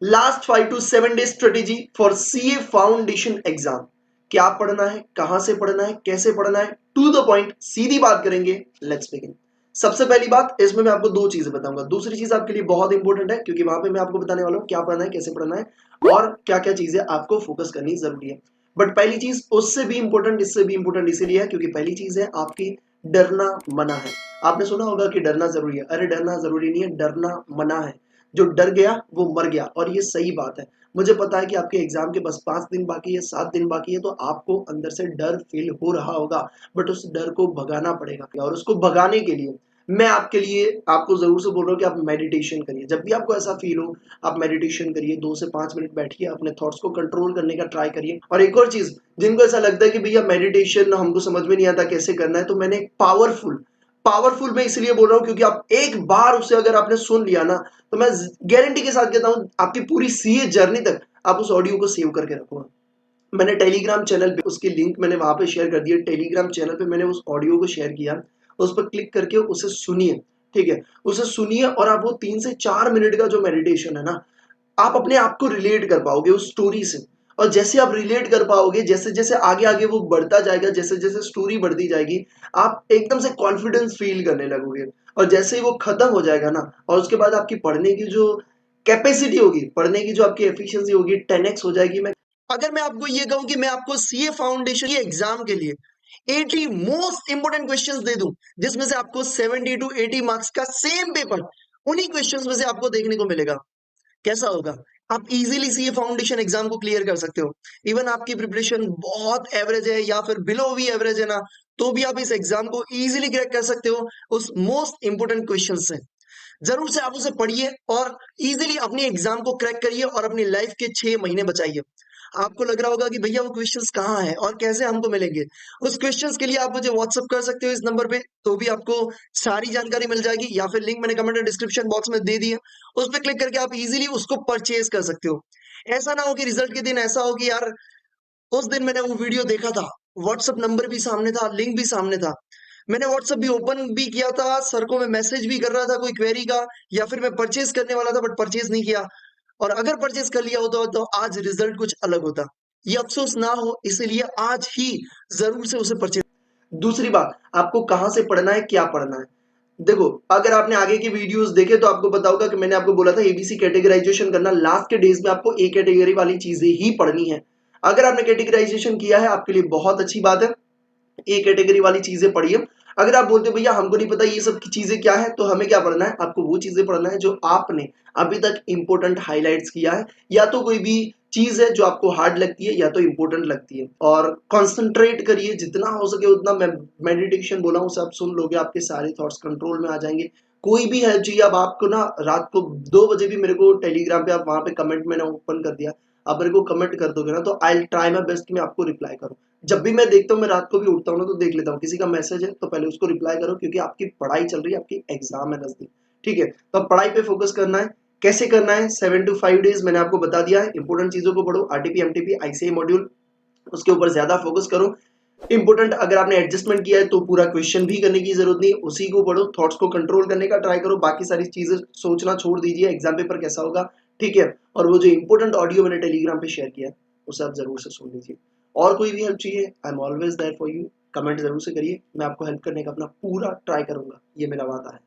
Last 5 to 7 days strategy for CA foundation exam. क्या पढ़ना है, कहां से पढ़ना है, कैसे पढ़ना है, टू द पॉइंट सीधी बात करेंगे। Let's begin. सबसे पहली बात, इसमें मैं आपको दो चीजें बताऊंगा। दूसरी चीज आपके लिए बहुत इंपॉर्टेंट है क्योंकि वहां पे मैं आपको बताने वाला हूं क्या पढ़ना है, कैसे पढ़ना है और क्या क्या चीजें आपको फोकस करनी जरूरी है। बट पहली चीज उससे भी इंपॉर्टेंट, इससे भी इंपॉर्टेंट इसीलिए है क्योंकि पहली चीज है आपकी डरना मना है। आपने सुना होगा कि डरना जरूरी है। अरे डरना जरूरी नहीं है, डरना मना है। जो डर गया वो मर गया, और ये सही बात है। मुझे पता है कि आपके एग्जाम के बस 5 दिन बाकी है, 7 दिन बाकी है, तो आपको अंदर से डर फील हो रहा होगा। बट उस डर को भगाना पड़ेगा, और उसको भगाने के लिए मैं आपके लिए आपको जरूर से बोल रहा हूँ कि आप मेडिटेशन करिए। जब भी आपको ऐसा फील हो आप मेडिटेशन करिए, 2 से 5 मिनट बैठिए, अपने थॉट्स को कंट्रोल करने का ट्राई करिए। और एक और चीज, जिनको ऐसा लगता है कि भैया मेडिटेशन हमको समझ में नहीं आता कैसे करना है, तो मैंने एक पावरफुल पावरफुल मैं इसलिए बोल रहा हूं क्योंकि आप एक बार उसे अगर आपने सुन लिया ना, तो मैं गारंटी के साथ कहता हूं आपकी पूरी सीए जर्नी तक आप उस ऑडियो को सेव करके रखोगे। मैंने टेलीग्राम चैनल पे उसकी लिंक मैंने वहां पे शेयर कर दिया। टेलीग्राम चैनल पे मैंने उस ऑडियो को शेयर किया, उस पर क्लिक करके उसे सुनिए। ठीक है, उसे सुनिए और आप वो 3 से 4 मिनट का जो मेडिटेशन है ना, आप अपने आप को रिलेट कर पाओगे उस स्टोरी से। और जैसे आप रिलेट कर पाओगे, जैसे जैसे आगे आगे वो बढ़ता जाएगा, जैसे जैसे स्टोरी बढ़ती जाएगी, आप एकदम से कॉन्फिडेंस फील करने लगोगे। और जैसे ही वो खत्म हो जाएगा ना, और उसके बाद आपकी पढ़ने की जो कैपेसिटी होगी, पढ़ने की जो आपकी एफिशिएंसी होगी, 10x हो जाएगी। मैं अगर मैं आपको ये कहूं कि मैं आपको सीए फाउंडेशन के एग्जाम के लिए 80 मोस्ट इंपोर्टेंट क्वेश्चंस दे दूं, जिसमें से आपको 70 to 80 मार्क्स का सेम पेपर उन्हीं क्वेश्चंस में से आपको देखने को मिलेगा, कैसा होगा? आप इजीली सीए फाउंडेशन एग्जाम को क्लियर कर सकते हो। इवन आपकी प्रिपरेशन बहुत एवरेज है या फिर बिलो भी एवरेज है ना, तो भी आप इस एग्जाम को इजीली क्रैक कर सकते हो उस मोस्ट इंपोर्टेंट क्वेश्चन से। जरूर से आप उसे पढ़िए और इजीली अपनी एग्जाम को क्रैक करिए और अपनी लाइफ के 6 महीने बचाइए। आपको लग रहा होगा कि भैया वो क्वेश्चंस कहाँ हैं और कैसे हमको मिलेंगे। उस क्वेश्चंस के लिए आप मुझे व्हाट्सअप कर सकते हो इस नंबर पे, तो भी आपको सारी जानकारी मिल जाएगी, या फिर लिंक मैंने कमेंट डिस्क्रिप्शन बॉक्स में दे दी है, उस पर क्लिक करके आप इजीली उसको परचेज कर सकते हो। ऐसा ना हो कि रिजल्ट के दिन ऐसा हो कि यार उस दिन मैंने वो वीडियो देखा था, व्हाट्सएप नंबर भी सामने था, लिंक भी सामने था, मैंने व्हाट्सएप भी ओपन भी किया था, सर को मैं मैसेज भी कर रहा था कोई क्वेरी का, या फिर मैं परचेज करने वाला था बट परचेज नहीं किया, और अगर परचेज कर लिया होता तो आज रिजल्ट कुछ अलग होता। ये अफसोस ना हो, इसीलिए आज ही जरूर से उसे परचेज। दूसरी बात, आपको कहां से पढ़ना है, क्या पढ़ना है। देखो, अगर आपने आगे की वीडियोस देखे तो आपको पता होगा कि मैंने आपको बोला था एबीसी कैटेगराइजेशन करना। लास्ट के डेज में आपको ए कैटेगरी वाली चीजें ही पढ़नी है। अगर आपने कैटेगराइजेशन किया है आपके लिए बहुत अच्छी बात है, ए कैटेगरी वाली चीजें पढ़िए। अगर आप बोलते हो भैया हमको नहीं पता ये सब की चीजें क्या है, तो हमें क्या पढ़ना है, आपको वो चीजें पढ़ना है जो आपने अभी तक इंपॉर्टेंट हाईलाइट्स किया है, या तो कोई भी चीज है जो आपको हार्ड लगती है या तो इंपॉर्टेंट लगती है। और कंसंट्रेट करिए जितना हो सके उतना। मैं मेडिटेशन बोला हूँ, सब सुन लोगे, आपके सारे थॉट्स कंट्रोल में आ जाएंगे। कोई भी हेल्प चाहिए, अब आपको ना रात को 2 बजे भी मेरे को टेलीग्राम पे, आप वहां पे कमेंट मैंने ओपन कर दिया, आप मेरे को कमेंट कर दोगे ना, तो आई ट्राई माई बेस्ट कि मैं आपको रिप्लाई करूँ। जब भी मैं देखता हूँ, मैं रात को भी उठता हूँ ना, तो देख लेता हूँ किसी का मैसेज है तो पहले उसको रिप्लाई करो, क्योंकि आपकी पढ़ाई चल रही है, आपकी एग्जाम है नजदीक। ठीक है, तो अब पढ़ाई पे फोकस करना है। कैसे करना है, 7 to 5 डेज मैंने आपको बता दिया है। इंपोर्टेंट चीजों को पढ़ो, आरटीपी एमटीपी आईसीआई मॉड्यूल, उसके ऊपर ज्यादा फोकस करो। इंपोर्टेंट अगर आपने एडजस्टमेंट किया है तो पूरा क्वेश्चन भी करने की जरूरत नहीं, उसी को पढ़ो, थॉट्स को कंट्रोल करने का ट्राई करो, बाकी सारी चीजें सोचना छोड़ दीजिए एग्जाम पेपर कैसा होगा। ठीक है, और वो जो इंपोर्टेंट ऑडियो मैंने टेलीग्राम पे शेयर किया है उसे आप जरूर से सुन लीजिए। और कोई भी हेल्प चाहिए, I am always there for you. Comment जरूर से करिए, मैं आपको हेल्प करने का अपना पूरा ट्राई करूंगा, ये मेरा वादा है।